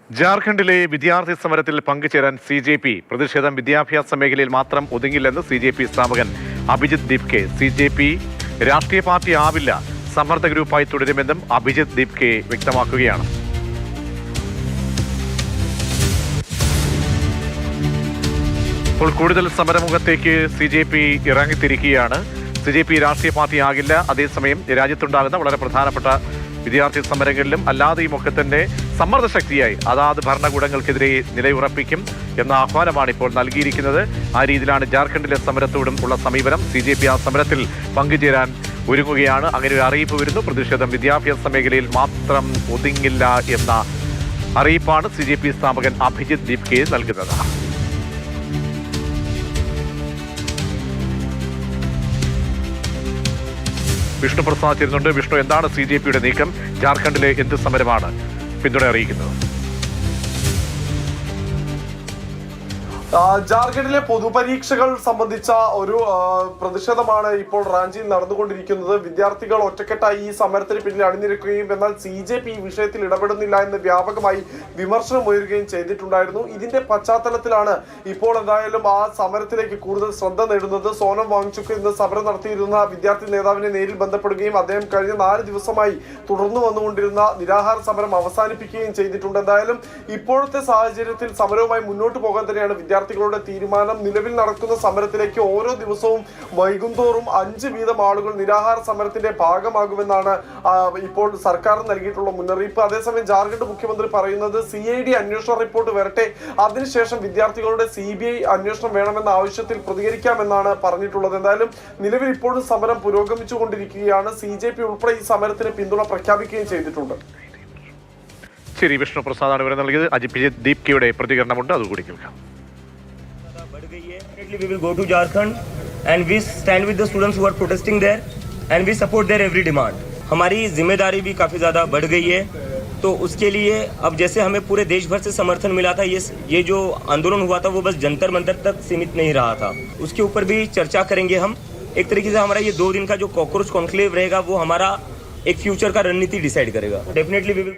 ജാർഖണ്ഡിലെ വിദ്യാർത്ഥി സമരത്തിൽ പങ്കുചേരാൻ CJP പ്രതിഷേധം വിദ്യാഭ്യാസ മേഖലയിൽ മാത്രം ഒതുങ്ങില്ലെന്ന് CJP സ്ഥാപകൻ അഭിജിത് ദീപ്കെ. CJP രാഷ്ട്രീയ പാർട്ടി ആവില്ല, സമ്മർദ്ദ ഗ്രൂപ്പായി തുടരുമെന്നും അഭിജിത് ദീപ്കെ വ്യക്തമാക്കുകയാണ്. ഇപ്പോൾ കൂടുതൽ സമരമുഖത്തേക്ക് CJP ഇറങ്ങിത്തിരിക്കുകയാണ്. CJP രാഷ്ട്രീയ പാർട്ടി ആകില്ല, അതേസമയം രാജ്യത്തുണ്ടാകുന്ന വളരെ പ്രധാനപ്പെട്ട വിദ്യാർത്ഥി സമരങ്ങളിലും അല്ലാതെയും ഒക്കെ തന്നെ സമ്മർദ്ദ ശക്തിയായി അതാത് ഭരണകൂടങ്ങൾക്കെതിരെ നിലയുറപ്പിക്കും എന്ന ആഹ്വാനമാണ് ഇപ്പോൾ നൽകിയിരിക്കുന്നത്. ആ രീതിയിലാണ് ജാർഖണ്ഡിലെ സമരത്തോടും ഉള്ള സമീപനം. CJP ആ സമരത്തിൽ പങ്കുചേരാൻ ഒരുങ്ങുകയാണ്. അങ്ങനെ ഒരു അറിയിപ്പ് വരുന്നു. പ്രതിഷേധം വിദ്യാഭ്യാസ മേഖലയിൽ മാത്രം ഒതുങ്ങില്ല എന്ന അറിയിപ്പാണ് CJP സ്ഥാപകൻ അഭിജിത് ദീപ്കെ നൽകുന്നത്. വിഷ്ണു പ്രസാദ് ചേരുന്നുണ്ട്. വിഷ്ണു, എന്താണ് CJPയുടെ നീക്കം? ജാർഖണ്ഡിലെ എന്ത് സമരമാണ് പിന്തുണ അറിയിക്കുന്നത്? ജാർഖണ്ഡിലെ പൊതുപരീക്ഷകൾ സംബന്ധിച്ച ഒരു പ്രതിഷേധമാണ് ഇപ്പോൾ റാഞ്ചിയിൽ നടന്നുകൊണ്ടിരിക്കുന്നത്. വിദ്യാർത്ഥികൾ ഒറ്റക്കെട്ടായി ഈ സമരത്തിന് പിന്നിൽ അണിനിരക്കുകയും എന്നാൽ CJP ഈ വിഷയത്തിൽ ഇടപെടുന്നില്ല എന്ന് വ്യാപകമായി വിമർശനം ഉയരുകയും ചെയ്തിട്ടുണ്ടായിരുന്നു. ഇതിന്റെ പശ്ചാത്തലത്തിലാണ് ഇപ്പോൾ എന്തായാലും ആ സമരത്തിലേക്ക് കൂടുതൽ ശ്രദ്ധ നേടുന്നത്. സോനം വാങ്ചുക്ക് ഇന്ന് സമരം നടത്തിയിരുന്ന വിദ്യാർത്ഥി നേതാവിനെ നേരിൽ ബന്ധപ്പെടുകയും അദ്ദേഹം കഴിഞ്ഞ 4 ദിവസമായി തുടർന്നു വന്നുകൊണ്ടിരുന്ന നിരാഹാര സമരം അവസാനിപ്പിക്കുകയും ചെയ്തിട്ടുണ്ട്. എന്തായാലും ഇപ്പോഴത്തെ സാഹചര്യത്തിൽ സമരവുമായി മുന്നോട്ട് പോകാൻ തന്നെയാണ് വിദ്യാർത്ഥികളുടെ തീരുമാനം. നിലവിൽ നടക്കുന്ന സമരത്തിലേക്ക് ഓരോ ദിവസവും വൈകുന്തോറും 5 വീതം ആളുകൾ നിരാഹാര സമരത്തിന്റെ ഭാഗമാകുമെന്നാണ് ഇപ്പോൾ സർക്കാർ നൽകിയിട്ടുള്ള മുന്നറിയിപ്പ്. അതേസമയം ജാർഖണ്ഡ് മുഖ്യമന്ത്രി പറയുന്നത് CID അന്വേഷണ റിപ്പോർട്ട് വരട്ടെ, അതിനുശേഷം വിദ്യാർത്ഥികളുടെ CBI അന്വേഷണം വേണമെന്ന ആവശ്യത്തിൽ പ്രതികരിക്കാമെന്നാണ് പറഞ്ഞിട്ടുള്ളത്. എന്തായാലും നിലവിൽ ഇപ്പോഴും സമരം പുരോഗമിച്ചുകൊണ്ടിരിക്കുകയാണ്. CJP ഉൾപ്പെടെ ഈ സമരത്തിന് പിന്തുണ പ്രഖ്യാപിക്കുകയും ചെയ്തിട്ടുണ്ട്. ശരി, വിഷ്ണു പ്രസാദാണ് വിവരം നൽകിയത്. അഭിജിത് ദീപ്കയുടെ പ്രതികരണമുണ്ട്, അതുകൂടി കേൾക്കാം. We will go to Jharkhand and we stand with the students who are protesting there and we support their every demand. हमारी जिम्मेदारी भी काफ़ी ज़्यादा बढ़ गई है, तो उसके लिए अब जैसे हमें पूरे देश भर से समर्थन मिला था, ये जो आंदोलन हुआ था वो बस जंतर मंतर तक सीमित नहीं रहा था, उसके ऊपर भी चर्चा करेंगे हम. एक तरीके से हमारा ये 2 दिन का जो कॉकरोच कॉन्क्लेव रहेगा वो हमारा एक फ्यूचर का रणनीति डिसाइड करेगा. Definitely we will